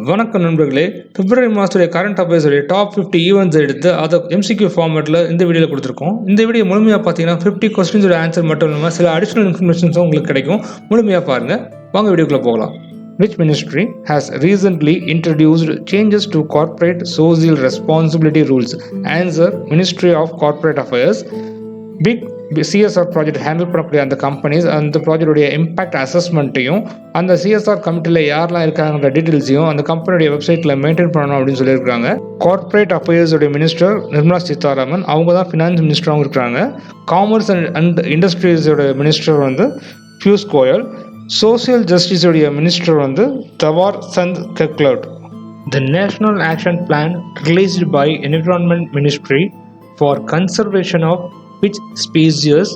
வணக்கம் நண்பர்களே. பிப்ரவரி மாதத்துடைய கரண்ட் அஃபேர்ஸுடைய டாப் 50 ஈவெண்ட்ஸ் எடுத்து அதை MCQ ஃபார்மேட்டில் இந்த வீடியோவில் கொடுத்துருக்கோம். இந்த வீடியோ முழுமையாக பார்த்தீங்கன்னா 50 கொஸ்டின்ஸோட ஆன்சர் மட்டும் இல்லாமல் சில அடிஷனல் இன்ஃபர்மேஷன்ஸும் உங்களுக்கு கிடைக்கும். முழுமையாக பாருங்கள். வாங்க வீடியோக்குள்ளே போகலாம். Which ministry has recently introduced changes to corporate social responsibility rules? Answer: Ministry of Corporate Affairs. Big CSR project handle பண்ணக்கூடிய அந்த கம்பெனிஸ் அந்த ப்ராஜெக்டுடைய இம்பாக்ட் அசஸ்மெண்ட்டையும் அந்த சிஎஸ்ஆர் கமிட்டியில் யாரெல்லாம் இருக்காங்கிற டீட்டெயில்ஸையும் அந்த கம்பெனியுடைய வெப்சைட்டில் மெயின்டைன் பண்ணணும் அப்படின்னு சொல்லியிருக்காங்க. கார்ப்பரேட் அஃபேர்ஸுடைய மினிஸ்டர் நிர்மலா சீதாராமன், அவங்க தான் ஃபினான்ஸ் மினிஸ்டராகவும் இருக்கிறாங்க. காமர்ஸ் அண்ட் இண்டஸ்ட்ரீஸோட மினிஸ்டர் பியூஷ் கோயல். சோசியல் ஜஸ்டிஸோடைய minister Thawar Chand Gehlot. The National Action Plan released by Environment Ministry for conservation of which species?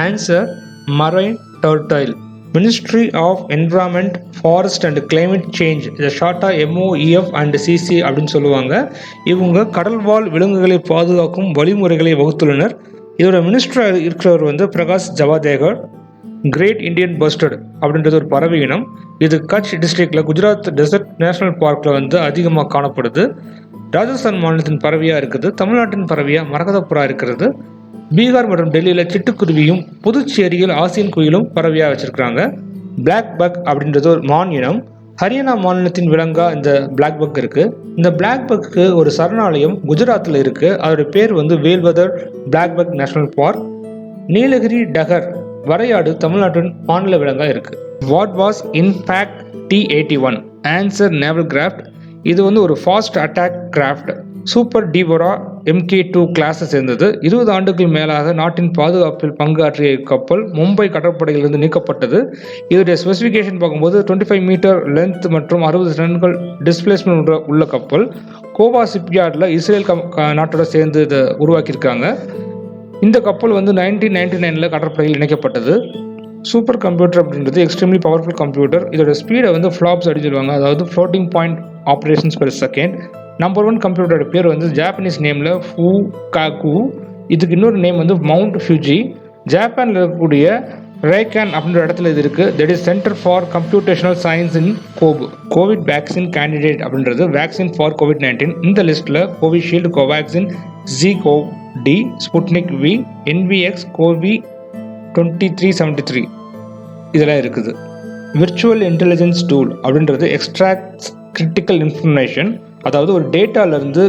Answer: marine turtle. Ministry of Environment, Forest and Climate Change, இதை ஷார்ட்டாக MOEF and CC அப்படின்னு சொல்லுவாங்க. இவங்க கடல்வாழ் விலங்குகளை பாதுகாக்கும் வழிமுறைகளை வகுத்துள்ளனர். இதோட மினிஸ்டராக இருக்கிறவர் Prakash Javadekar. Great Indian bustard அப்படின்றது ஒரு பறவை இனம். இது கட்ச் டிஸ்ட்ரிக்டில் குஜராத் டெசர்ட் நேஷனல் பார்க்கில் அதிகமாக காணப்படுது. ராஜஸ்தான் மாநிலத்தின் பறவையாக இருக்குது. தமிழ்நாட்டின் பறவையாக மரகதப்புறா இருக்கிறது. பீகார் மற்றும் டெல்லியில் சிட்டுக்குருவியும் புதுச்சேரியில் ஆசியன் குயிலும் பறவையாக வச்சிருக்கிறாங்க. பிளாக் பக் அப்படின்றது ஒரு மான் இனம். ஹரியானா மாநிலத்தின் விலங்கா இந்த பிளாக் பக் இருக்கு. இந்த பிளாக் பக்கு ஒரு சரணாலயம் குஜராத்தில் இருக்கு. அதோட பேர் Velavadar blackbuck national park. Nilgiri tahr வரையாடு தமிழ்நாட்டின் மாநில விலங்கா இருக்கு. What was in fact T-81? Answer: naval craft. இது ஒரு fast attack craft. Super Dvora MK2 கிளாஸை சேர்ந்தது. 20 ஆண்டுகள் மேலாக நாட்டின் பாதுகாப்பில் பங்காற்றிய கப்பல் மும்பை கடற்படையிலிருந்து நீக்கப்பட்டது. இதோடைய ஸ்பெசிஃபிகேஷன் பார்க்கும்போது 25 மீட்டர் லென்த் மற்றும் 60 டன்கள் டிஸ்பிளேஸ்மெண்ட் உள்ள கப்பல். கோவா ஷிப்யார்டில் இஸ்ரேல் நாட்டோட சேர்ந்து இதை உருவாக்கியிருக்காங்க. இந்த கப்பல் 1999 கடற்படையில் இணைக்கப்பட்டது. சூப்பர் கம்ப்யூட்டர் அப்படின்றது எக்ஸ்ட்ரீம்லி பவர்ஃபுல் கம்ப்யூட்டர். இதோட ஸ்பீடை ஃப்ளாப்ஸ் அப்படின்னு சொல்லுவாங்க, அதாவது floating point operations per second. Number 1 கம்ப்யூட்டரோட பேர் ஜாப்பனீஸ் நேமில் ஃபூகாகு. இதுக்கு இன்னொரு நேம் மவுண்ட் ஃபியூஜி. ஜப்பானில் இருக்கக்கூடிய ரேகான் அப்படின்ற இடத்துல இது இருக்குது. That is centre for computational science in Gopu. Covid vaccine candidate அப்படின்றது வேக்சின் ஃபார் COVID-19. இந்த லிஸ்ட்டில் Covishield, Covaxin, ZCoV-D, Sputnik V, NVX, கோவி 2373 இதெல்லாம் இருக்குது. விர்ச்சுவல் இன்டெலிஜென்ஸ் டூல் அப்படின்றது எக்ஸ்ட்ராக்ட்ஸ் கிரிட்டிக்கல் இன்ஃபர்மேஷன், அதாவது ஒரு டேட்டாலேருந்து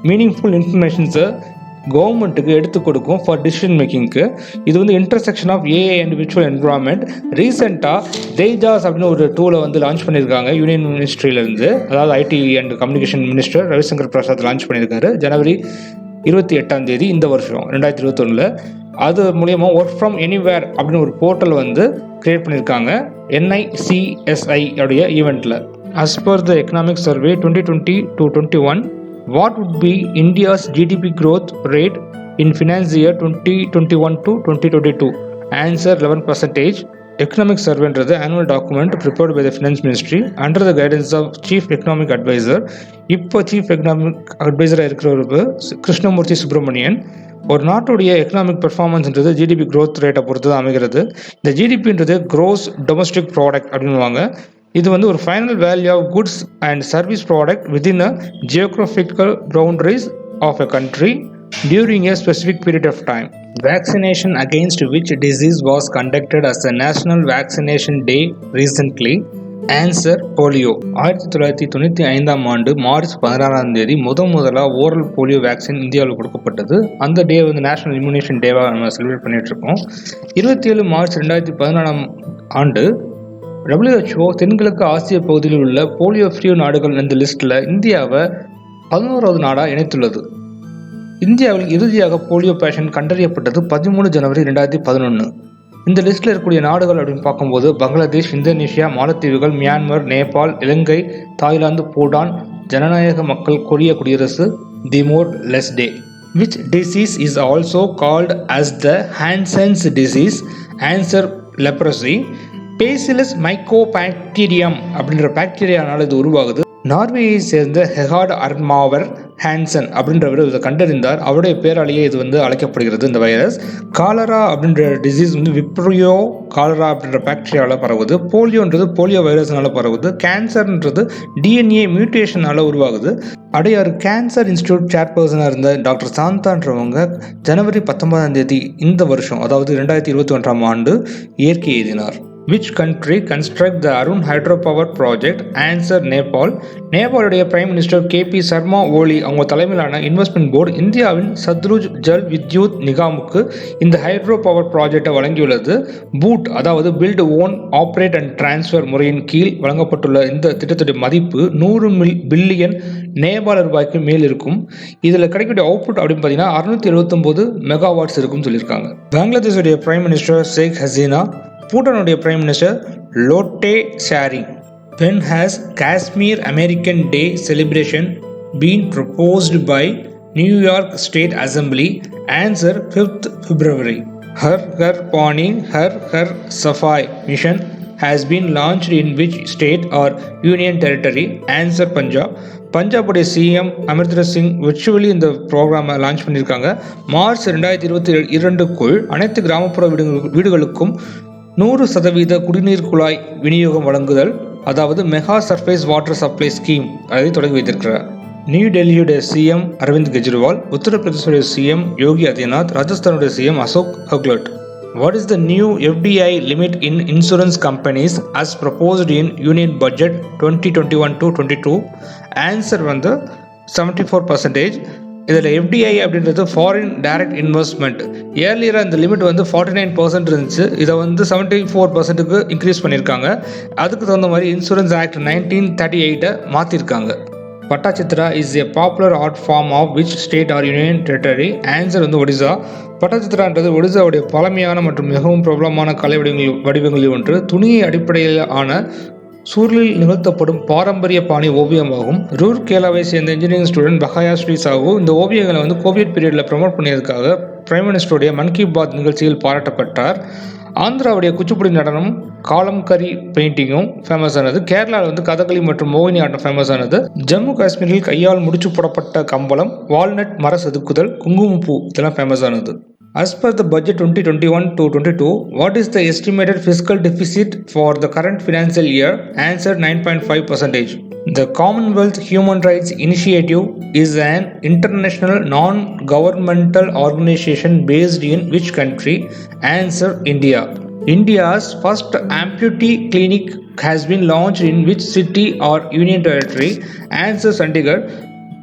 மீனிங்ஃபுல் இன்ஃபர்மேஷன்ஸை கவர்மெண்ட்டுக்கு எடுத்து கொடுக்கும் ஃபார் டிசிஷன் மேக்கிங்க்கு. இது intersection of AI and virtual environment. ரீசெண்டாக தேஜாஸ் அப்படின்னு ஒரு டூலை லான்ச் பண்ணியிருக்காங்க யூனியன் மினிஸ்ட்ரியிலேருந்து, அதாவது IT and communication minister Ravishankar Prasad launch பண்ணியிருக்காரு ஜனவரி 28 இந்த வருஷம் 2021. அது மூலயமா ஒர்க் ஃப்ரம் எனிவேர் அப்படின்னு ஒரு போர்ட்டல் கிரியேட் பண்ணியிருக்காங்க NICSI உடைய ஈவெண்ட்டில். As per the economic survey 2020-21, what would be India's GDP growth rate in finance year 2021-2022? Answer: 11%. Economic survey is an annual document prepared by the Finance Ministry under the guidance of Chief Economic Advisor. இப்போ Chief Economic Advisor இருக்கிறவருக்கு கிருஷ்ணமூர்த்தி சுப்பிரமணியன். ஒரு நாட்டுடைய economic பெர்ஃபார்மன்ஸ்ன்றது GDP growth ரேட்டை பொறுத்து தான் அமைகிறது. இந்த GDPன்றது gross domestic product அப்படின்வாங்க. இது ஒரு final value of goods and service product within a geographical boundaries of a country during a specific period of time. Vaccination against which disease was conducted as a National Vaccination Day recently? Answer: polio. 1995 March 16 முதலாக oral polio vaccine இந்தியாவில் கொடுக்கப்பட்டது. அந்த டே national immunisation டேவாக நம்ம celebrate பண்ணிட்டு இருக்கோம். 27 March 2014 WHO தென்கிழக்கு ஆசிய பகுதியில் உள்ள போலியோ ஃப்ரீ நாடுகள் இந்த லிஸ்ட்டில் இந்தியாவை 11வது நாடாக இணைத்துள்ளது. இந்தியாவில் இறுதியாக போலியோ பேஷண்ட் கண்டறியப்பட்டது 13 ஜனவரி 2011. இந்த லிஸ்ட்டில் இருக்கக்கூடிய நாடுகள் அப்படின்னு பார்க்கும்போது பங்களாதேஷ், இந்தோனேஷியா, மாலத்தீவுகள், மியான்மர், நேபாள், இலங்கை, தாய்லாந்து, பூடான், ஜனநாயக மக்கள் கொரிய குடியரசு, Timor Leste. Which disease is also called as the Hansen's disease? Answer: leprosy. Bacillus Mycobacterium அப்படின்ற பாக்டீரியானால இது உருவாகுது. நார்வேயை சேர்ந்த ஹெகார்ட் அர்மாவர் ஹான்சன் அப்படின்றவர் இதை கண்டறிந்தார். அவருடைய பேராலேயே இது வந்து அழைக்கப்படுகிறது இந்த வைரஸ். காலரா அப்படின்ற டிசீஸ் வந்து விப்ரியோ காலரா அப்படின்ற பாக்டீரியாவில் பரவுது. போலியோன்றது போலியோ வைரஸ்னால பரவுது. கேன்சர்ன்றது டிஎன்ஏ மியூட்டேஷனால் உருவாகுது. அடையாறு கேன்சர் இன்ஸ்டியூட் சேர்பர்சனாக இருந்த டாக்டர் சாந்தான்றவங்க ஜனவரி 19 இந்த வருஷம், அதாவது 2021 இயற்கை எழுதினார். Which country construct the Arun hydropower project? Answer Nepal. நேபாளுடைய பிரைம் மினிஸ்டர் கேபி சர்மா ஓலி அவங்க தலைமையிலான இன்வெஸ்ட்மெண்ட் போர்டு இந்தியாவின் சத்ருஜ் ஜல் வித்யுத் நிகாமுக்கு இந்த ஹைட்ரோ பவர் ப்ராஜெக்டை வழங்கியுள்ளது. பூட், அதாவது build own operate and transfer முறையின் கீழ் வழங்கப்பட்டுள்ள இந்த திட்டத்துடைய மதிப்பு 100 பில்லியன் நேபாள ரூபாய்க்கு மேல் இருக்கும். இதில் கிடைக்கக்கூடிய அவுட்புட் அப்படின்னு பார்த்தீங்கன்னா 679 மெகாவாட்ஸ் இருக்குன்னு சொல்லியிருக்காங்க. பங்களாதேஷுடைய பிரைம் மினிஸ்டர் ஷேக் ஹசீனா, பூட்டானுடைய prime minister Lotay Tshering. When has Kashmir American Day celebration been proposed by New York State Assembly? Answer 5th February. Har Ghar Pani Har Ghar Safai mission has been launched in which state or union territory? Answer Punjab. பஞ்சாபுடைய CM Amarinder Singh virtually இந்த ப்ரோக்ராமை launch பண்ணியிருக்காங்க. March 2022க்குள் அனைத்து கிராமப்புற வீடுகளுக்கும் 100% குடிநீர் குழாய் விநியோகம் வழங்குதல், அதாவது mega surface water supply scheme அதை தொடங்கி வைத்திருக்கிறார். நியூ டெல்லியுடைய சிஎம் அரவிந்த் கெஜ்ரிவால், உத்தரப்பிரதேசுடைய சிஎம் யோகி ஆதித்யநாத், ராஜஸ்தானுடைய CM Ashok Gehlot. What is the new FDI limit in insurance companies as proposed in Union Budget 2021-22? Answer வந்து 74%. இதில் FDI அப்படின்றது ஃபாரின் டைரக்ட் இன்வெஸ்ட்மெண்ட். ஏர்லியராக இந்த லிமிட் வந்து 49% இருந்துச்சு. இதை வந்து 74%க்கு இன்க்ரீஸ் பண்ணியிருக்காங்க. அதுக்கு தகுந்த மாதிரி இன்சூரன்ஸ் ஆக்ட் 1938 மாற்றிருக்காங்க. Pattachitra is a popular art form of which state or union territory? Answer வந்து ஒடிசா. பட்டாச்சித்ரான்றது ஒடிசாவுடைய பழமையான மற்றும் மிகவும் பிரபலமான கலை வடிவங்களில் ஒன்று. துணியை அடிப்படையில் ஆன சூழலில் நிகழ்த்தப்படும் பாரம்பரிய பாணி ஓவியமாகும். ரூர்கேலாவை சேர்ந்த இன்ஜினியரிங் ஸ்டூடெண்ட் பஹாயா ஸ்ரீ சாஹூ இந்த ஓவியங்களை வந்து கோவிட் பீரியடில் ப்ரமோட் பண்ணியதுக்காக பிரைம் மினிஸ்டருடைய மன் கி பாத் நிகழ்ச்சியில் பாராட்டப்பட்டார். ஆந்திராவுடைய குச்சிப்புடி நடனம், காலம்கரி பெயிண்டிங்கும் ஃபேமஸ் ஆனது. கேரளாவில் வந்து கதகளி மற்றும் மோகினி ஆட்டம் ஃபேமஸ் ஆனது. ஜம்மு காஷ்மீரில் கையால் முடிச்சு போடப்பட்ட கம்பளம், வால்நட் மர செதுக்குதல், குங்குமப்பூ இதெல்லாம் ஃபேமஸ் ஆனது. As per the budget 2021-22, what is the estimated fiscal deficit for the current financial year? Answer 9.5%. The Commonwealth Human Rights Initiative is an international non-governmental organization based in which country? Answer India. India's first amputee clinic has been launched in which city or union territory? Answer Chandigarh.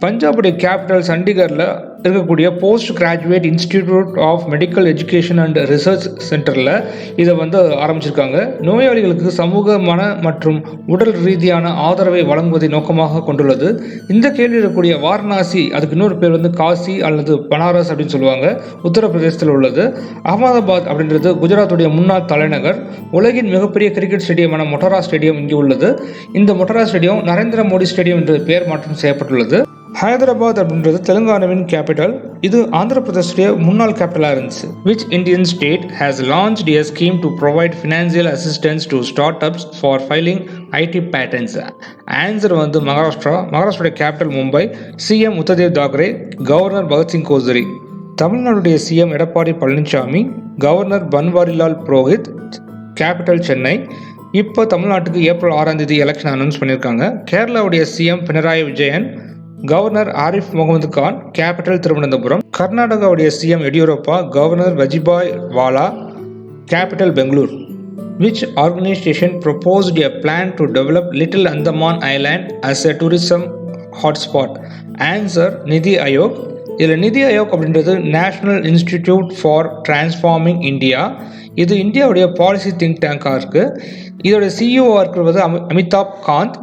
பஞ்சாபுடைய capital சண்டிகரில் இருக்கக்கூடிய post graduate institute of medical education and research சென்டரில் இதை வந்து ஆரம்பிச்சிருக்காங்க. நோயாளிகளுக்கு சமூக, மன மற்றும் உடல் ரீதியான ஆதரவை வழங்குவதை நோக்கமாக கொண்டுள்ளது. இந்த கேள்வி இருக்கக்கூடிய வாரணாசி, அதுக்கு இன்னொரு பேர் வந்து காசி அல்லது பனாரஸ் அப்படின்னு சொல்லுவாங்க, உத்தரப்பிரதேசத்தில் உள்ளது. அகமதாபாத் அப்படின்றது குஜராத்துடைய முன்னாள் தலைநகர். உலகின் மிகப்பெரிய கிரிக்கெட் ஸ்டேடியமான மொட்டரா ஸ்டேடியம் இங்கே உள்ளது. இந்த மொட்டரா ஸ்டேடியம் நரேந்திர மோடி ஸ்டேடியம் என்று பெயர் மாற்றம் செய்யப்பட்டுள்ளது. ஹைதராபாத் அப்படின்றது தெலுங்கானாவின் கேபிட்டல். இது ஆந்திர பிரதேசுடைய முன்னாள் கேபிட்டலாக இருந்துச்சு. Which Indian state has launched a scheme to provide financial assistance to start ups for filing IT patents? Answer வந்து மகாராஷ்டிரா. மகாராஷ்டிராவுடைய capital Mumbai. CM Uddhav Thackeray, governor Bhagat Singh Koshyari. தமிழ்நாடுடைய CM Edappadi Palaniswami, governor Banwarilal Purohit, capital Chennai. இப்போ தமிழ்நாட்டுக்கு ஏப்ரல் 6 எலெக்ஷன் அனௌன்ஸ் பண்ணியிருக்காங்க. கேரளாவுடைய CM Pinarayi Vijayan, governor Arif Mohammad Khan, capital Thiruvananthapuram. கர்நாடகாவுடைய CM Yediyurappa, governor Vajubhai Vala, capital Bangalore. Which organization proposed a plan to develop Little Andaman Island as a tourism hotspot? Answer நிதி ஆயோக். இதில் நிதி ஆயோக் அப்படின்றது national institute for transforming India. இது இந்தியாவுடைய பாலிசி திங்க் டேங்காக இருக்குது. இதோட சிஇஓ இருக்கிறது அமிதாப் காந்த்.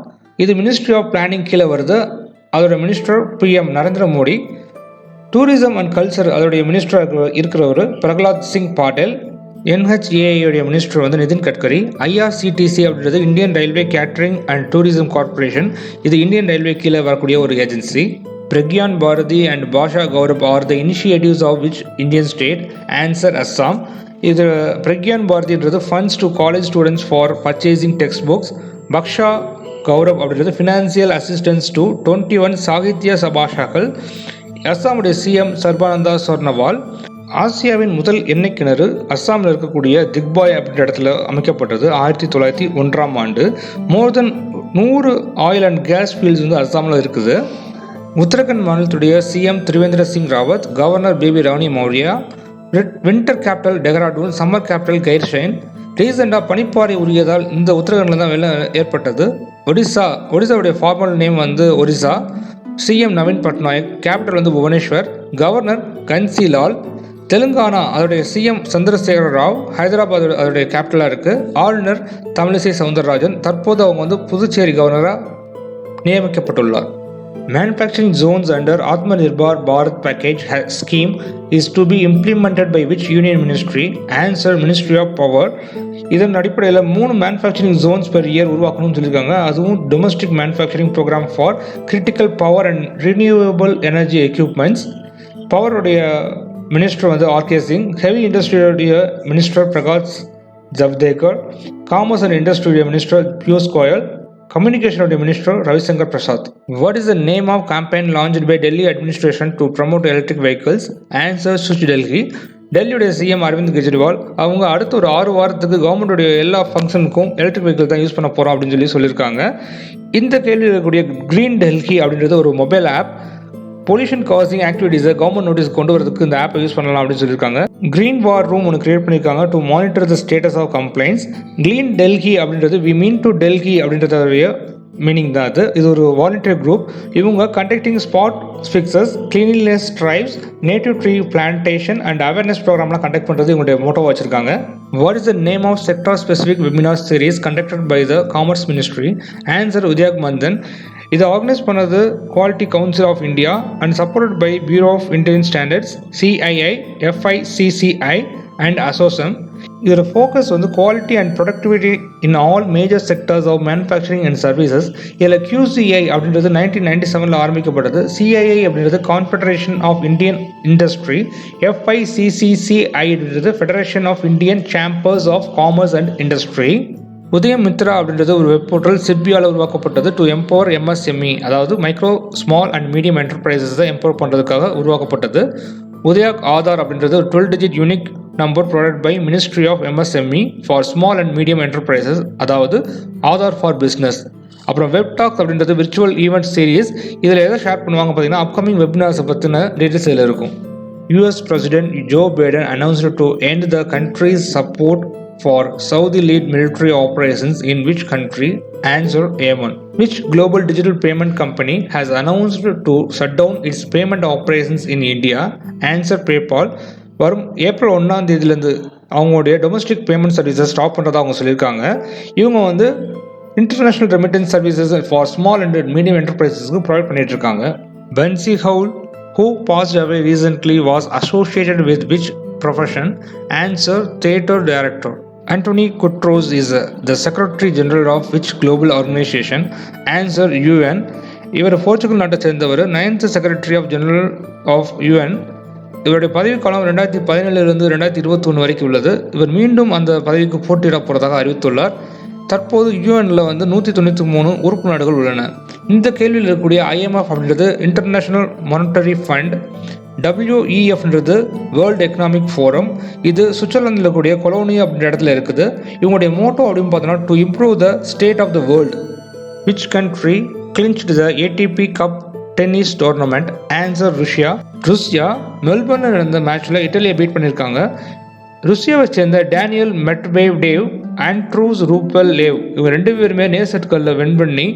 இது மினிஸ்ட்ரி ஆஃப் பிளானிங் கீழே வருது. அதோட minister PM Narendra Modi. Tourism and culture அதோடைய மினிஸ்டர் இருக்கிறவர் பிரகலாத் சிங் பாட்டேல். NHAIயோடைய மினிஸ்டர் வந்து நிதின் கட்கரி. IRCTC அப்படின்றது Indian railway catering and tourism corporation. இது இந்தியன் ரயில்வே கீழே வரக்கூடிய ஒரு agency. Pragyan Bharati and Bhasha Gaurav are the initiatives of which Indian state? Answer Assam. இது பிரக்யான் பாரதின்றது funds to college students for purchasing textbooks. பக்ஷா கௌரவ் அப்படின்றது financial assistance to 21 Sahitya சபாஷாக்கள். அஸ்ஸாமுடைய CM Sarbananda Sonowal. ஆசியாவின் முதல் எண்ணெய் கிணறு அஸ்ஸாமில் இருக்கக்கூடிய திக்பாய் அப்படின்ற இடத்துல அமைக்கப்பட்டது 1901ஆம் ஆண்டு. More than 100 oil and gas fields வந்து அஸ்ஸாமில் இருக்குது. உத்தரகண்ட் மாநிலத்துடைய CM Trivendra Singh Rawat, governor Baby Rani Maurya, winter capital Dehradun, summer capital Gairsain. ரீசெண்டாக பனிப்பாறை உரியதால் இந்த உத்தரகண்டில் தான் வெள்ளம் ஏற்பட்டது. ஒடிசாவுடைய ஃபார்மல் நேம் வந்து ஒரிசா. சிஎம் நவீன் பட்நாயக், கேபிட்டல் வந்து புவனேஸ்வர், கவர்னர் கன்சிலால். தெலுங்கானா அதோடைய சிஎம் சந்திரசேகர ராவ், ஹைதராபாத் அதோடைய கேபிட்டலாக இருக்குது. ஆளுநர் தமிழிசை சவுந்தரராஜன். தற்போது அவங்க வந்து புதுச்சேரி கவர்னராக நியமிக்கப்பட்டுள்ளார். Manufacturing zones under Atmanirbhar Bharat package scheme is to be implemented by which union ministry? Answer, Ministry of Power. இதன் அடிப்படையில் 3 மேனுஃபேக்சரிங் ஜோன்ஸ் பெர் இயர் உருவாக்கணும்னு சொல்லியிருக்காங்க. அதுவும் domestic manufacturing program for critical power and renewable energy equipments. பவருடைய minister வந்து RK Singh, heavy இண்டஸ்ட்ரியுடைய minister Prakash Javadekar, commerce and இண்டஸ்ட்ரியுடைய minister Piyush Goyal, Communication Minister Ravi Shankar Prasad. What is the name of campaign launched by Delhi administration to promote electric vehicles? Answer, Switch Delhi. டெல்லியுடைய CM Arvind Kejriwal அவங்க அடுத்த ஒரு 6 வாரத்துக்கு கவர்மெண்ட்டுடைய எல்லா ஃபங்க்ஷனுக்கும் எலக்ட்ரிக் வெஹிக்கிள் தான் யூஸ் பண்ண போகிறோம் அப்படின்னு சொல்லியிருக்காங்க. இந்த கேள்வியில் இருக்கக்கூடிய க்ரீன் டெல்லி அப்படின்றது ஒரு மொபைல் ஆப். பொல்யூஷன் காசிங் ஆக்டிவிட்டீஸை கவர்மெண்ட் நோட்டீஸ் கொண்டு வரதுக்கு இந்த ஆப்பை யூஸ் பண்ணலாம் அப்படின்னு சொல்லியிருக்காங்க. க்ரீன் வார் ரூம் ஒன்று கிரியேட் பண்ணியிருக்காங்க to monitor the status of complaints. Clean Delhi அப்படின்றது வி மீன் டு டெல்லி அப்படின்றதுடைய மீனிங் தான் அது. இது ஒரு வாலண்டியர் குரூப். இவங்க conducting spot fixes, cleanliness drives, native tree plantation and awareness ப்ரோக்ராம்லாம் கண்டக்ட் பண்ணுறது இவங்களுடைய மோட்டோ வச்சிருக்காங்க. What is the name of sector specific webinar series conducted by the commerce ministry? Answer, Udyog Manthan. இதை ஆர்கனைஸ் பண்ணது quality council of India and supported by bureau of Indian standards, CII, FICCI and ASSOCHAM. இதோட focus வந்து quality and productivity in all major sectors of manufacturing and services. இதில் QCI அப்படின்றது 1997 ஆரம்பிக்கப்பட்டது. CII அப்படின்றது confederation of Indian industry. FICCI அப்படின்றது federation of Indian chambers of commerce and industry. Udyam Mitra அப்படின்றது ஒரு web portal சிட்பியால் உருவாக்கப்பட்டது டு எம்பவர் MSME, அதாவது micro small and medium என்டர்பிரைசஸை எம்பவர் பண்ணுறதுக்காக உருவாக்கப்பட்டது. உதயாக் ஆதார் அப்படின்றது ஒரு 12-digit unique number provide by ministry of MSME for small and medium enterprises, அதாவது ஆதார் ஃபார் பிஸ்னஸ். அப்புறம் வெப் டாக்ஸ் அப்படின்றது விர்ச்சுவல் ஈவெண்ட் சீரீஸ். இதில் எதை ஷேர் பண்ணுவாங்க பார்த்தீங்கன்னா அப்கமிங் வெபினார்ஸை பற்றின டீட்டெயில்ஸ் இதில் இருக்கும். US President Joe Biden announced to end the country's support for Saudi-led military operations in which country? Answer, Yemen. Which global digital payment company has announced to shut down its payment operations in India? Answer, PayPal. வரும் April 1ஆம் தேதியிலேருந்து அவங்களுடைய domestic payment சர்வீஸை stop பண்ணுறதா அவங்க சொல்லியிருக்காங்க. இவங்க வந்து international remittance services for small and medium என்டர்பிரைசஸ்க்கு ப்ரொவைட் பண்ணிட்டு இருக்காங்க. பென்சி ஹவுல், who passed away recently, was associated with which profession? Answer, theatre director. Anthony Guterres is the Secretary General of which global organization? Answer, UN. இவர் Portugal நாட்டை சேர்ந்தவர். 9th Secretary of General of UN. இவருடைய பதவிக்காலம் 2017 2021 வரைக்கும் உள்ளது. இவர் மீண்டும் அந்த பதவிக்கு போட்டியிட போகிறதாக அறிவித்துள்ளார். தற்போது யூஎனில் வந்து 193 உறுப்பு நாடுகள் உள்ளன. இந்த கேள்வியில் இருக்கக்கூடிய IMF அப்படின்றது இன்டர்நேஷ்னல் மானிட்டரி ஃபண்ட். WEFன்றது வேர்ல்டு எக்கனாமிக் ஃபோரம். இது சுவிட்சர்லாந்தில் இருக்கக்கூடிய கொலோனியா அப்படின்ற இடத்துல இருக்குது. இவங்களுடைய மோட்டோ அப்படின்னு பார்த்தோன்னா to improve the state of the world. Which country clinched the ATP cup tennis tournament? Answer, Russia. மெல்பர்னில் நடந்த மேட்ச்சில் இட்டலியை பீட் பண்ணியிருக்காங்க. ருஷ்யாவை சேர்ந்த டேனியல் மெட்வேடேவ், ஆண்ட்ரூஸ் ரூபெல்லேவ் இவங்க 2 பேருமே நேர் செட்களில் வின் பண்ணி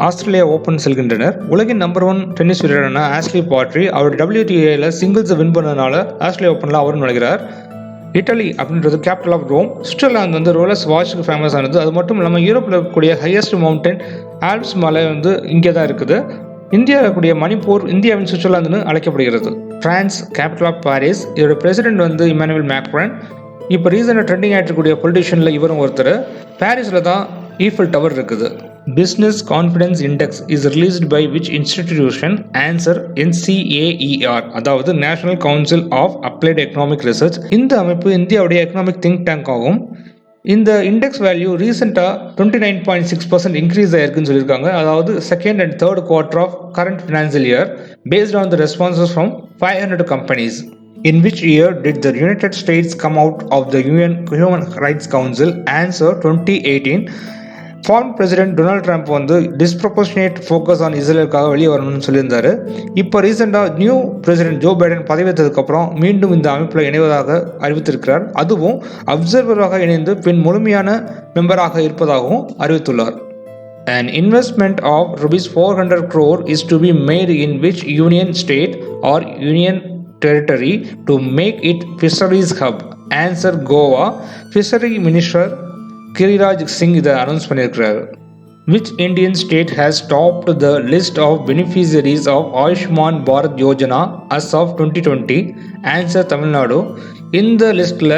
ஆஸ்திரேலியா ஓப்பன் செல்கின்றனர். உலகின் நம்பர் 1 டென்னிஸ் வீரரான ஆஷ்லி பாட்ரி அவர் WTA சிங்கிள்ஸை வின் பண்ணதுனால ஆஸ்திரேலியா ஓப்பனில் அவரும் நுழைகிறார். இட்டலி அப்படின்றது கேபிட்டல் ஆஃப் ரோம். சுவிட்சர்லாந்து வந்து ரோலஸ் வாட்சுக்கு ஃபேமஸ் ஆனது. அது மட்டும் இல்லாமல் யூரோப்பில் இருக்கக்கூடிய ஹையஸ்ட் மவுண்டன் ஆல்ப்ஸ் மலை வந்து இங்கே தான் இருக்குது. இந்தியாவில் இருக்கக்கூடிய மணிப்பூர் இந்தியாவின் சுவிட்சர்லாந்துன்னு அழைக்கப்படுகிறது. France capital of Paris. இதோட பிரசிடென்ட் வந்து இமானுவேல் மேக்ரான். இப்போ ரீசெண்டாக ட்ரெண்டிங் ஆகிட்டு இருக்கக்கூடிய பொலிட்டிஷியனில் இவரும் ஒருத்தர். பாரிஸில் தான் ஈஃபில் டவர் இருக்குது. Business confidence index is released by which institution? Answer, NCAER, அதாவது national council of applied economic research. இந்த அமைப்பு இந்தியாவுடைய எக்கனாமிக் திங்க் டேங்க் ஆகும். இந்த இண்டெக்ஸ் வேல்யூ ரீசெண்டாக 29.6% இன்க்ரீஸ் ஆயிருக்குன்னு சொல்லியிருக்காங்க. அதாவது second and third quarter of current financial year based on the responses from 500 companies. In which year did the United States come out of the UN Human Rights Council? Answer 2018. Former president Donald Trump வந்து disproportionate focus on இஸ்ரேலுக்காக வெளியே வரணும்னு சொல்லியிருந்தாரு. இப்போ ரீசெண்டாக new president Joe Biden பதவியேற்றதுக்கப்புறம் மீண்டும் இந்த அமைப்பில் இணைவதாக அறிவித்திருக்கிறார். அதுவும் அப்சர்வராக இணைந்து பின் முழுமையான மெம்பராக இருப்பதாகவும் அறிவித்துள்ளார். An investment of rupees 400 crore is to be made in which union state or union territory to make it fisheries hub? Answer Goa. Fishery Minister Giriraj Singh இதை அனௌன்ஸ் பண்ணியிருக்கிறார். Which Indian state has topped the list of beneficiaries of Ayushman Bharat Yojana as of 2020? Answer Tamil Nadu. இந்த லிஸ்ட்டில்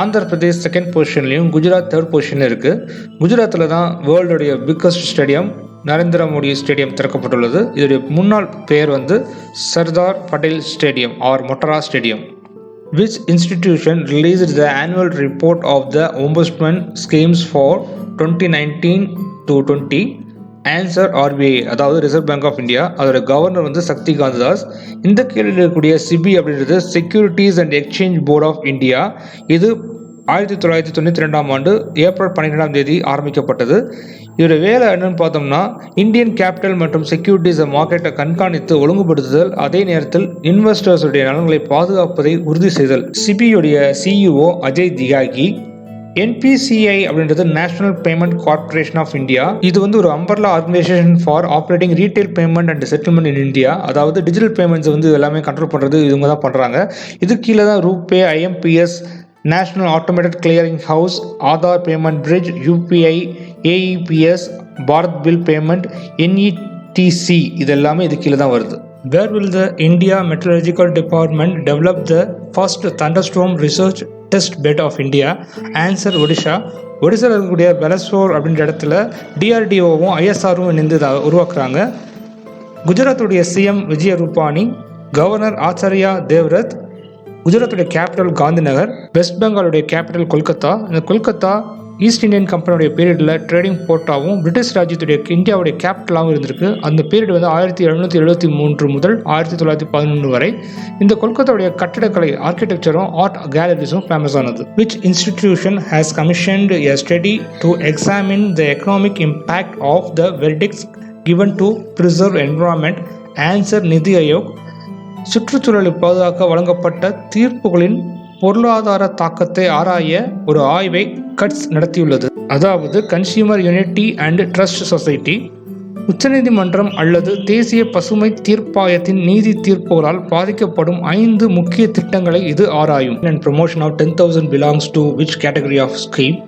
Andhra Pradesh second பொசிஷன்லையும் Gujarat third பொசிஷனில் இருக்குது. குஜராத்தில் தான் வேர்ல்டுடைய biggest stadium Narendra Modi stadium திறக்கப்பட்டுள்ளது. இதோடைய முன்னாள் பெயர் வந்து Sardar Patel stadium or Motera stadium. Which institution released the annual report of the Ombudsman schemes for 2019-20? Answer RBI, அதாவது ரிசர்வ் பேங்க் ஆஃப் இந்தியா. அதோட கவர்னர் வந்து சக்தி காந்த தாஸ். இந்த கேள்வியில் இருக்கக்கூடிய சிபி அப்படின்றது securities and exchange board of India. இது 1992 ஆண்டு ஏப்ரல் 12 ஆரம்பிக்கப்பட்டது. இதோட வேலை என்னன்னு பார்த்தோம்னா இந்தியன் கேபிட்டல் மற்றும் செக்யூரிட்டிஸ் மார்க்கெட்டை கண்காணித்து ஒழுங்குபடுத்துதல், அதே நேரத்தில் இன்வெஸ்டர்ஸுடைய நலன்களை பாதுகாப்பதை உறுதி செய்தல். சிபியுடைய சிஇஓ அஜய் தியாகி. என்பிசிஐ அப்படின்றது national payment corporation of India. இது வந்து ஒரு umbrella organisation for operating retail payment and settlement in India. அதாவது டிஜிட்டல் பேமெண்ட்ஸ் வந்து எல்லாமே கண்ட்ரோல் பண்ணுறது இவங்க தான் பண்ணுறாங்க. இது கீழே தான் RuPay, IMPS, national automated clearing house, Aadhaar payment bridge, UPI, AEPS, Bharat bill payment, NETC இது எல்லாமே இது கீழே தான் வருது. Where will the India Meteorological Department develop the first thunderstorm research test bed of India? Answer Odisha. ஒடிசாவில் இருக்கக்கூடிய பெலஸ்வோர் அப்படின்ற இடத்துல டிஆர்டிஓவும் ஐஎஸ்ஆரும் இணைந்து உருவாக்குறாங்க. குஜராத்துடைய சிஎம் விஜய ரூபானி, கவர்னர் ஆச்சாரியா தேவ்ரத், குஜராத்துடைய கேபிட்டல் காந்தி நகர், வெஸ்ட் பெங்காலுடைய கேபிட்டல் கொல்கத்தா. இந்த கொல்கத்தா ஈஸ்ட் இந்தியன் கம்பெனியோடைய பீரியடில் ட்ரேடிங் போர்ட்டாகவும் பிரிட்டிஷ் ராஜ்யத்துடைய இந்தியாவுடைய கேபிட்டலாகவும் இருந்திருக்கு. அந்த பீரியட் வந்து 1773 முதல் 1911 வரை. இந்த கொல்கத்தாவுடைய கட்டிடக்கலை ஆர்கிடெக்சரும் ஆர்ட் கேலரிஸும் ஃபேமஸ் ஆனது. Which institution has commissioned a study to examine the economic impact of the verdicts given to preserve environment? Answer நிதி ஆயோக். சுற்றுச்சூழலை பாதுகாக்க வழங்கப்பட்ட தீர்ப்புகளின் பொருளாதார தாக்கத்தை ஆராய ஒரு ஆய்வை கட்ஸ் நடத்தியுள்ளது. அதாவது consumer unity and trust society. உச்சநீதிமன்றம் அல்லது தேசிய பசுமை தீர்ப்பாயத்தின் நீதி தீர்ப்புகளால் பாதிக்கப்படும் 5 முக்கிய திட்டங்களை இது ஆராயும். And promotion of 10,000 belongs to which category of scheme?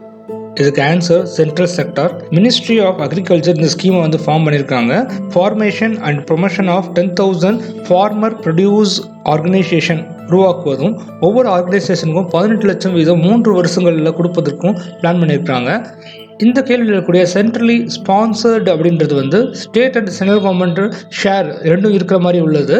இதுக்கு answer central sector. Ministry of agriculture இந்த ஸ்கீமை வந்து ஃபார்ம் பண்ணியிருக்காங்க. Formation and promotion of 10,000 farmer produce organisation உருவாக்குவதும் ஒவ்வொரு ஆர்கனைசேஷனுக்கும் 18 லட்சம் வீதம் 3 வருஷங்களில் கொடுப்பதற்கும் பிளான் பண்ணியிருக்காங்க. இந்த கேள்வியில் இருக்கக்கூடிய சென்ட்ரலி ஸ்பான்சர்டு அப்படின்றது வந்து state and central government share ரெண்டும் இருக்கிற மாதிரி உள்ளது.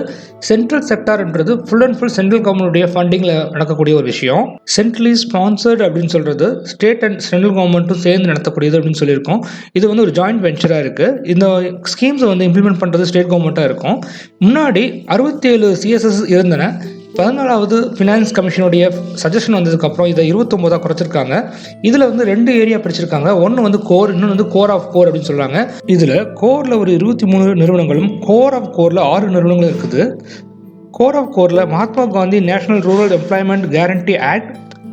சென்ட்ரல் செக்டார்ன்றது ஃபுல் அண்ட் ஃபுல் சென்ட்ரல் கவர்மெண்ட்டுடைய ஃபண்டிங்கில் நடக்கக்கூடிய ஒரு விஷயம். சென்ட்ரலி ஸ்பான்சர்டு அப்படின்னு சொல்கிறது ஸ்டேட் அண்ட் சென்ட்ரல் கவர்மெண்ட்டும் சேர்ந்து நடத்தக்கூடியது அப்படின்னு சொல்லியிருக்கோம். இது வந்து ஒரு ஜாயிண்ட் வெஞ்சராக இருக்குது. இந்த ஸ்கீம்ஸை வந்து இம்ப்ளிமெண்ட் பண்ணுறது ஸ்டேட் கவர்மெண்ட்டாக இருக்கும். முன்னாடி 67 சிஎஸ்எஸ் இருந்தன. 14வது ஃபினான்ஸ் கமிஷனுடைய சஜஷன் வந்ததுக்கப்புறம் இதை 29 குறைச்சிருக்காங்க. இதில் வந்து 2 ஏரியா பிரிச்சிருக்காங்க. ஒன்று வந்து கோர், இன்னொன்று வந்து கோர் ஆஃப் கோர் அப்படின்னு சொல்கிறாங்க. இதில் கோரில் ஒரு 23 நிறுவனங்களும் கோர் ஆஃப் கோரில் 6 நிறுவனங்களும் இருக்குது. கோர் ஆஃப் கோரில் Mahatma Gandhi national rural employment guarantee act,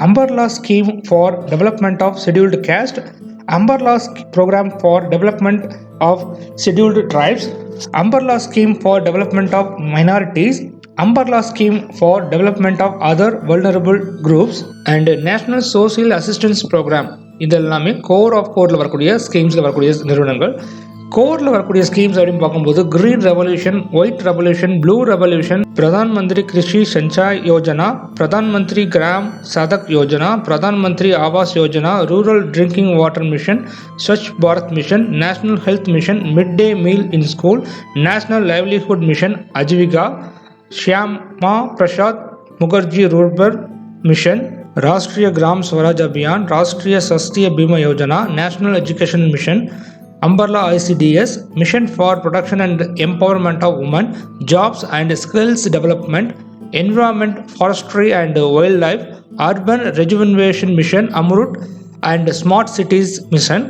umbrella scheme for development of scheduled caste, umbrella programme for development of scheduled tribes, umbrella scheme for development of minorities, umbrella scheme for development of other vulnerable groups and national social assistance programme. இது எல்லாமே core of கோரில் வரக்கூடிய ஸ்கீம்ஸில் வரக்கூடிய நிறுவனங்கள். கோரில் வரக்கூடிய schemes அப்படின்னு பார்க்கும்போது green revolution, white revolution, blue revolution, Pradhan Mantri Krishi சஞ்சாய் Yojana, Pradhan மந்திரி gram Sadak Yojana, Pradhan Mantri Awas Yojana, rural drinking water mission, Swachh Bharat mission, national health mission, mid day meal in school, national livelihood mission Aajeevika, Shyama Prasad Mukherji rurban mission, Rashtriya Gram Swaraj Abhiyan, Rashtriya Swasthya Bima Yojana, national education mission, umbrella ICDS, mission for protection and empowerment of women, jobs and skills development, environment, forestry and wildlife, urban rejuvenation mission Amrut and smart cities mission,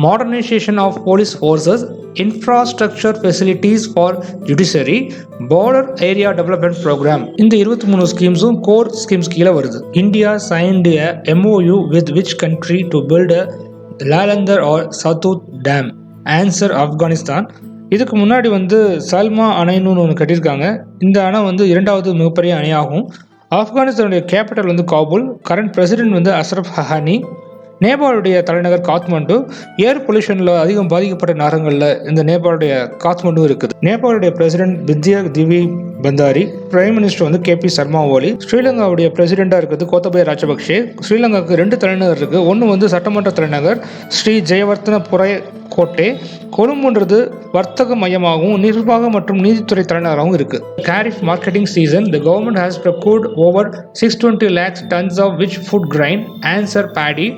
modernization of police forces, infrastructure facilities for judiciary, border area development program. இந்த 23 ஸ்கீம்ஸும் core schemes கீழே வருது. India signed a MOU with which country to build a Lalandar or Satut Dam? Answer Afghanistan. இதுக்கு முன்னாடி சல்மா அணைன்னு ஒன்று கட்டியிருக்காங்க. இந்த அணை இரண்டாவது மிகப்பெரிய அணையாகும். ஆப்கானிஸ்தானுடைய capital Kabul. Current president Ashraf Ghani. நேபாளுடைய தலைநகர் காத்மண்டு. ஏர் பொல்யூஷனில் அதிகம் பாதிக்கப்பட்ட நகரங்களில் இந்த நேபாளுடைய காத்மண்டு இருக்குது. நேபாளுடைய president Bidya Devi Bhandari. Prime minister KP Sharma Oli. ஸ்ரீலங்காவுடைய பிரசிடென்டாக இருக்கிறது கோத்தபய ராஜபக்ஷே. ஸ்ரீலங்காவுக்கு 2 தலைநகர் இருக்குது. ஒன்று சட்டமன்ற தலைநகர் ஸ்ரீ ஜெயவர்த்தனபுர கோட்டை. கொழும்புன்றது வர்த்தக மையமாகவும் நிர்வாக மற்றும் நீதித்துறை தலைநகராகவும் இருக்குது. Kharif marketing season, the government has procured over 620 lakhs tons of which food grain? Answer paddy.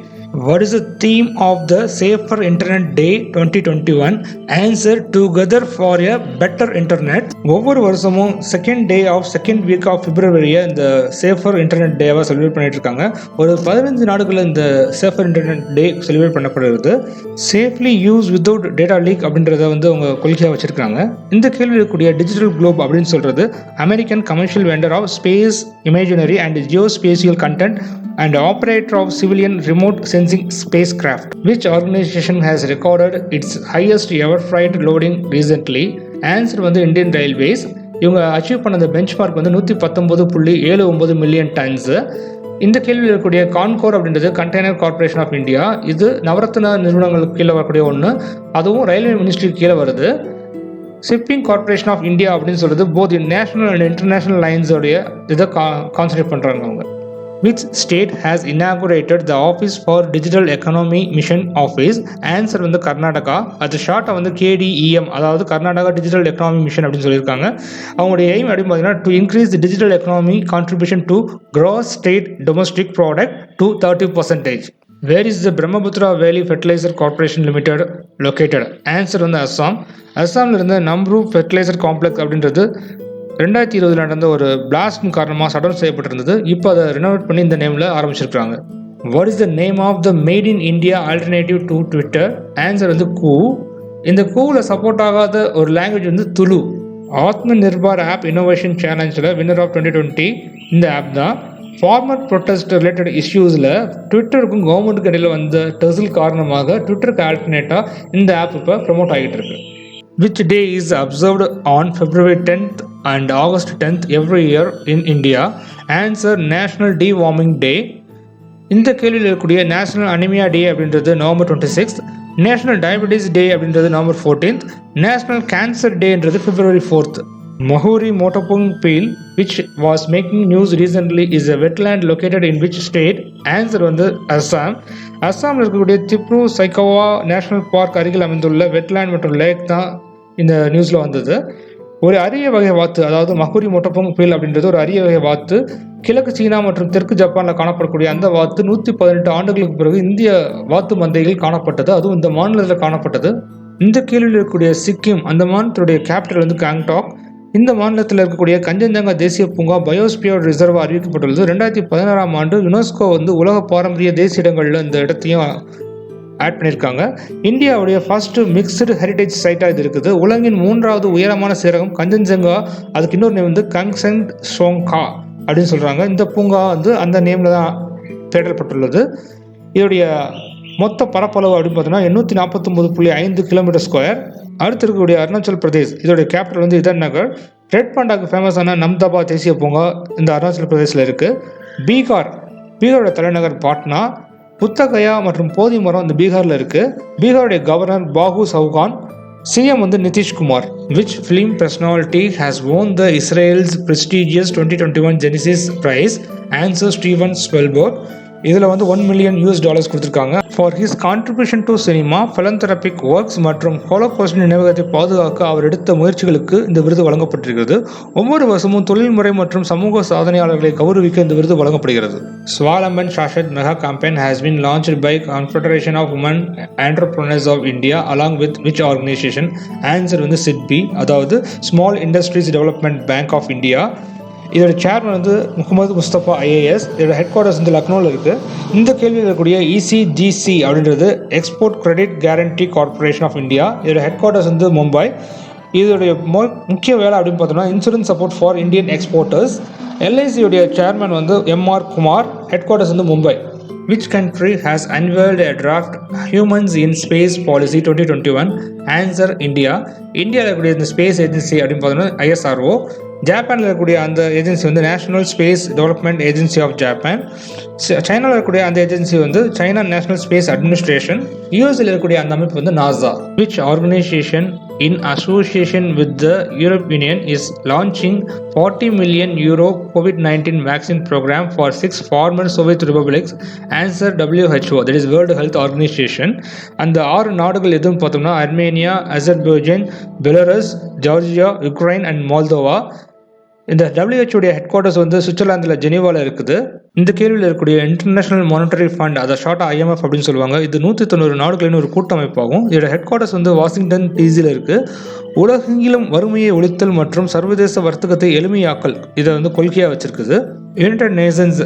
What is the theme of the Safer Internet Day 2021? Answer together for a better internet. ஒவ்வொரு வருஷமும் second day of second week of பிப்ரவரியை இந்த safer internet டேவாக celebrate பண்ணிட்டு இருக்காங்க. ஒரு 15 நாடுகளில் இந்த safer internet day celebrate பண்ணப்படுகிறது. Safely use without data leak அப்படின்றத அவங்க கொள்கையாக வச்சிருக்காங்க. இந்த கேள்வி இருக்கக்கூடிய டிஜிட்டல் குளோப் அப்படின்னு சொல்றது American commercial vendor of space imagery and geospatial content and operator of civilian remote sensing spacecraft. Which organization has recorded its highest ever freight loading recently? Answer Indian Railways. இவங்க achieve பண்ண அந்த bench mark 119.79 million tons. இந்த கேள்வியில் இருக்கக்கூடிய conquer அப்படின்றது container corporation of India. இது நவரத்ன நிறுவனங்களுக்கு கீழே வரக்கூடிய ஒன்று. அதுவும் ரயில்வே மினிஸ்ட்ரி கீழே வருது. ஷிப்பிங் கார்பரேஷன் ஆஃப் இந்தியா அப்படின்னு சொல்றது போத் நேஷனல் அண்ட் இன்டர்நேஷனல் லைன்ஸோடைய இதை கான்சன்ட்ரேட் பண்ணுறாங்க அவங்க. Which state has inaugurated the Office for Digital Economy Mission Office? Answer Karnataka. அது ஷார்ட்டாக KDEM, அதாவது கர்நாடகா டிஜிட்டல் எக்கனாமி மிஷன் அப்படின்னு சொல்லியிருக்காங்க. அவங்களுடைய எய்ம் அப்படின்னு பார்த்தீங்கன்னா to increase the digital economy contribution to gross state domestic product to 30%. Where is the Brahmaputra Valley Fertilizer Corporation Limited located? Answer Assam. அஸ்ஸாமில் இருந்த நம்ரு ஃபெர்டிலைசர் காம்ப்ளெக்ஸ் அப்படின்றது 2020 நடந்த ஒரு பிளாஸ்ட் காரணமாக சடன் செய்யப்பட்டிருந்தது. இப்போ அதை ரெனோவேட் பண்ணி இந்த நேமில் ஆரம்பிச்சிருக்காங்க. What is the name of the made in India alternative to Twitter? Answer Koo. இந்த கூவில் சப்போர்ட் ஆகாத ஒரு language Tulu. Atma Nirbhar app innovation சேலஞ்சில் வின்னர் ஆஃப் 2020 இந்த ஆப் தான். ஃபார்மர் ப்ரொட்டஸ்ட் ரிலேட்டட் இஷ்யூஸில் ட்விட்டருக்கும் கவர்மெண்ட்டுக்கு இடையில் வந்த டெசில் காரணமாக ட்விட்டருக்கு ஆல்டர்னேட்டாக இந்த ஆப் இப்போ ப்ரமோட் ஆகிட்டு இருக்கு. Which day is observed on February 10th and August 10th every year in India? Answer National Deworming Day. இந்த கேள்வியில் இருக்கக்கூடிய நேஷனல் அனிமியா டே அப்படின்றது November 26th, நேஷனல் டயபெட்டிஸ் டே அப்படின்றது November 14th, நேஷனல் கேன்சர் டேன்றது February 4th. Mahuri Motopung Peel, which was making news recently, is a wetland located in which state? Answer Assam. அஸ்ஸாமில் இருக்கக்கூடிய Dibru Saikhowa national park அருகில் அமைந்துள்ள wetland மற்றும் லேக் தான் இந்த நியூஸில் வந்தது. ஒரு அரிய வகை வாத்து, அதாவது மஹூரி மொட்டப்பொங் பீல் அப்படின்றது ஒரு அரிய வகை வாத்து. கிழக்கு சீனா மற்றும் தெற்கு ஜப்பானில் காணப்படக்கூடிய அந்த வாத்து 118 ஆண்டுகளுக்கு பிறகு இந்திய வாத்து மந்தையில் காணப்பட்டது. அதுவும் இந்த மாநிலத்தில் காணப்பட்டது. இந்த கேள்வியில் இருக்கக்கூடிய சிக்கிம், அந்த மாநிலத்துடைய கேபிட்டல் காங்டாக். இந்த மாநிலத்தில் இருக்கக்கூடிய கஞ்சன்ஜங்கா தேசிய பூங்கா பயோஸ்பியர் ரிசர்வ் அறிவிக்கப்பட்டுள்ளது. 2016ஆம் ஆண்டு யுனெஸ்கோ உலக பாரம்பரிய தேசிய இடங்களில் இந்த இடத்தையும் ஆட் பண்ணியிருக்காங்க. இந்தியாவுடைய ஃபர்ஸ்ட் மிக்ஸ்டு ஹெரிட்டேஜ் சைட்டாக இது இருக்குது. உலகின் 3வது உயரமான சிகரம் கஞ்சன்ஜங்கா. அதுக்கு இன்னொரு நேம் கங்செங் சோங்கா அப்படின்னு சொல்கிறாங்க. இந்த பூங்கா அந்த நேமில் தான் தேடப்பட்டுள்ளது. இதோடைய மொத்த பரப்பளவு அப்படின்னு பார்த்தோம்னா 849.5 கிலோமீட்டர் ஸ்கொயர். அடுத்து இருக்கக்கூடிய அருணாச்சல் பிரதேஷ், இதோடைய கேபிட்டல் இதன் நகர். ரெட் பாண்டாக்கு ஃபேமஸான நம்தபா தேசிய பூங்கா இந்த அருணாச்சல் பிரதேசில் இருக்குது. பீகாரோட தலைநகர் பாட்னா. புத்தகயா மற்றும் போதி மரம் இந்த பீகாரில் இருக்குது. பீகாருடைய governor Phagu Chauhan. CM Nitish Kumar. Which film personality has won the Israel's prestigious 2021 Genesis Prize? Answer Steven Spielberg. இதில் வந்து $1 million கொடுத்துருக்காங்க. For his contribution to cinema, philanthropic works மற்றும் ஹோலோகாஸ்ட் நினைவகத்தை பாதுகாக்க அவர் எடுத்த முயற்சிகளுக்கு இந்த விருது வழங்கப்பட்டிருக்கிறது. ஒவ்வொரு வருஷமும் தொழில்முறை மற்றும் சமூக சாதனையாளர்களை கௌரவிக்க இந்த விருது வழங்கப்படுகிறது. ஸ்வாவலம்பன் சாஷத் mega campaign has been launched by Confederation of Women Entrepreneurs of India along with which organization? Answer வந்து SIDBI, அதாவது small industries development bank of India. இதோட சேர்மன் வந்து முகமது முஸ்தபா IAS. இதோட ஹெட் குவார்ட்டர்ஸ் வந்து லக்னோவில் இருக்குது. இந்த கேள்வியில் இருக்கக்கூடிய ECGC அப்படின்றது export credit guarantee corporation of India. இதோட ஹெட் குவார்ட்டர்ஸ் வந்து மும்பை. இதோடைய முக்கிய வேலை அப்படின்னு பார்த்தோம்னா insurance support for Indian exporters. LICயோடைய சேர்மன் வந்து MR குமார். ஹெட் குவார்ட்டர்ஸ் வந்து Mumbai. Which country has unveiled a draft Humans in Space Policy 2021? Answer India. இந்தியாவில் இருக்கக்கூடிய இந்த ஸ்பேஸ் ஏஜென்சி அப்படின்னு பார்த்தோம்னா ISRO. ஜப்பானில் இருக்கக்கூடிய அந்த ஏஜென்சி வந்து national space development agency of Japan. சைனாவில் இருக்கக்கூடிய அந்த ஏஜென்சி வந்து சைனா நேஷனல் ஸ்பேஸ் அட்மினிஸ்ட்ரேஷன். யூஎஸ்ல இருக்கக்கூடிய அந்த அமைப்பு வந்து NASA. Which organization in association with the European Union is launching €40 million COVID-19 vaccine program for 6 former Soviet republics? Answer WHO, that is World Health Organization. அந்த 6 நாடுகள் எதுவும் பார்த்தோம்னா Armenia, Azerbaijan, Belarus, Georgia, Ukraine and Moldova. இந்த WHO head quarters வந்து சுவிட்சர்லாந்தில் ஜெனீவாவில் இருக்குது. இந்த கேள்வியில் இருக்கக்கூடிய இன்டர்நேஷனல் மானிட்டரி ஃபண்ட், அதை ஷார்ட்டாக IMF அப்படின்னு சொல்லுவாங்க. இது 190 நாடுகளின் ஒரு கூட்டமைப்பாகும். இதோட ஹெட் குவார்ட்டர்ஸ் வந்து வாஷிங்டன் டிசியில் இருக்குது. உலகெங்கிலும் வறுமையை ஒழித்தல் மற்றும் சர்வதேச வர்த்தகத்தை எளிமையாக்கல் இதை வந்து கொள்கையாக வச்சிருக்குது. யுனைடெட் நேஷன்ஸ்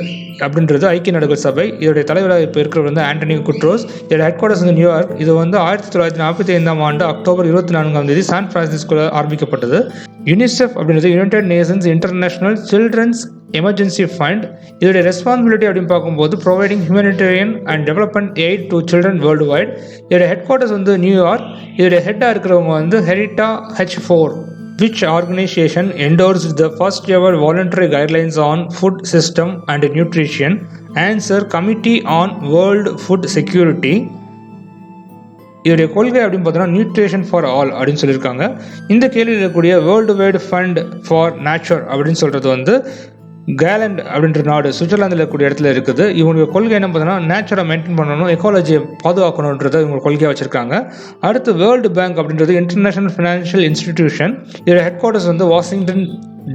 அப்படின்றது ஐக்கிய நாடுகள் சபை. இதோடைய தலைவராக இப்போ இருக்கிறவர் வந்து ஆண்டனியோ குட்ரோஸ். இதோட ஹெட் குவார்ட்டர்ஸ் வந்து நியூயார்க். இது வந்து 1945 அக்டோபர் 24 சான் பிரான்சிஸ்கோவில் ஆரம்பிக்கப்பட்டது. யுனிசெஃப் அப்படின்றது United Nations International Children's Emergency Fund. இதோடைய ரெஸ்பான்சிபிலிட்டி அப்படின்னு பார்க்கும்போது providing humanitarian and development aid to children worldwide. இதோடைய ஹெட் குவார்ட்டர்ஸ் வந்து நியூயார்க். இதோடைய ஹெட்டாக இருக்கிறவங்க வந்து ஹெரிட்டா H4. Which organization endorsed the first ever voluntary guidelines on food system and nutrition? Answer Committee on World Food Security. இதோடைய கொள்கை அப்படின்னு பார்த்தோன்னா நியூட்ரிஷன் ஃபார் ஆல் அப்படின்னு சொல்லியிருக்காங்க. இந்த கேள்வியில் இருக்கக்கூடிய world wide fund for nature அப்படின்னு சொல்கிறது வந்து கேலண்ட் அப்படின்ற நாடு சுவிட்சர்லாந்தில் இருக்கக்கூடிய இடத்துல இருக்குது. இவங்களுடைய கொள்கை என்ன பார்த்தோன்னா நேச்சரை மெயின்டைன் பண்ணணும், எக்காலஜியை பாதுகாக்கணுன்றதை இவங்க கொள்கையாக வச்சுருக்காங்க. அடுத்து வேர்ல்டு பேங்க் அப்படின்றது இன்டர்நேஷனல் ஃபினான்ஷியல் இன்ஸ்டிடியூஷன். இதோட ஹெட் குவார்ட்டர்ஸ் வந்து வாஷிங்டன்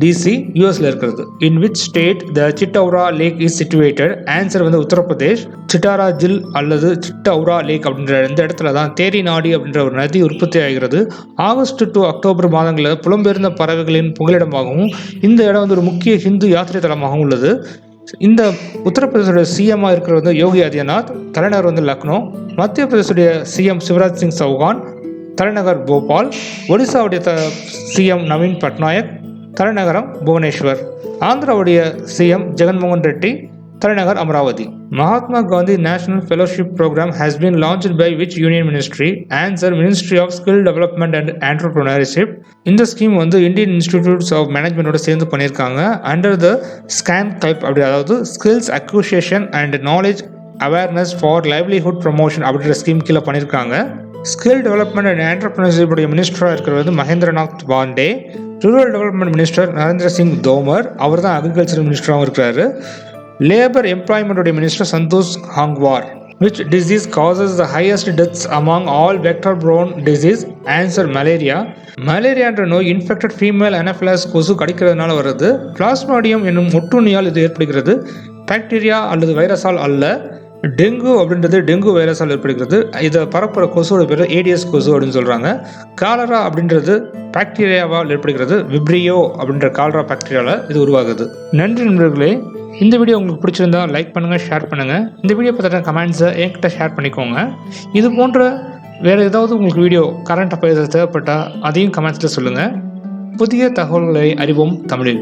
DC யூஎஸ்ல இருக்கிறது. In which state the Chittaura lake is situated? Answer வந்து உத்தரப்பிரதேஷ். சிட்டாரா ஜில் அல்லது சிட்டௌரா லேக் அப்படின்ற இந்த இடத்துல தான் தேரி நாடி அப்படின்ற ஒரு நதி உற்பத்தி ஆகிறது. ஆகஸ்ட் டு அக்டோபர் மாதங்களில் புலம்பெயர்ந்த பறவைகளின் புகலிடமாகவும் இந்த இடம் வந்து ஒரு முக்கிய ஹிந்து யாத்திரை தலமாகவும் உள்ளது. இந்த உத்தரப்பிரதேசோட சிஎம்மாக இருக்கிறது வந்து யோகி ஆதித்யநாத். தலைநகர் வந்து லக்னோ. மத்திய பிரதேசுடைய சிஎம் சிவராஜ் சிங் சௌகான். தலைநகர் போபால். ஒடிசாவுடைய சிஎம் நவீன் பட்நாயக். தலைநகரம் புவனேஸ்வர். ஆந்திராவுடைய சிஎம் ஜெகன்மோகன் ரெட்டி. தலைநகர் Amaravati. Mahatma Gandhi national fellowship programme has been launched by which union ministry? Answer Ministry of Skill Development and Entrepreneurship. இந்த ஸ்கீம் வந்து இந்தியன் இன்ஸ்டிடியூட்ஸ் ஆஃப் மேனேஜ்மெண்ட்டோட சேர்ந்து பண்ணியிருக்காங்க. அண்டர் த ஸ்கேம் டைப் அப்படி, அதாவது skills acquisition and knowledge awareness for livelihood promotion அப்படின்ற scheme கீழே பண்ணியிருக்காங்க. Skill development and entrepreneurship உடைய மினிஸ்டராக இருக்கிறது வந்து Mahendranath Pandey. Rural development minister Narendra Singh Tomar, அவர் தான் அக்ரிகல்ச்சர் மினிஸ்டராகவும் இருக்கிறாரு. லேபர் எம்ப்ளாய்மெண்ட்டுடைய minister Santosh Gangwar. Which disease causes the highest deaths among all vector-borne disease? Answer malaria. மலேரியான்ற நோய் இன்ஃபெக்டட் ஃபீமேல் அனஃபிலாஸ் கொசு கடிக்கிறதுனால வருது. பிளாஸ்மாடியம் என்னும் ஒட்டுண்ணியால் இது ஏற்படுகிறது. பாக்டீரியா அல்லது வைரஸால் அல்ல. டெங்கு அப்படின்றது டெங்கு வைரஸால் ஏற்படுகிறது. இதை பரப்புற கொசுவோட பேர் ஏடிஎஸ் கொசு அப்படின்னு சொல்கிறாங்க. காலரா அப்படின்றது பாக்டீரியாவால் ஏற்படுகிறது. விப்ரியோ அப்படின்ற காலரா பாக்டீரியாவில் இது உருவாகுது. நன்றி நண்பர்களே. இந்த வீடியோ உங்களுக்கு பிடிச்சிருந்தா லைக் பண்ணுங்கள், ஷேர் பண்ணுங்கள். இந்த வீடியோ பற்றின கமெண்ட்ஸை என்கிட்ட ஷேர் பண்ணிக்கோங்க. இது போன்ற வேறு ஏதாவது உங்களுக்கு வீடியோ கரண்ட் அஃபேர்ஸ் தேவைப்பட்டால் அதையும் கமெண்ட்ஸில் சொல்லுங்கள். புதிய தகவல்களை அறிவோம் தமிழில்.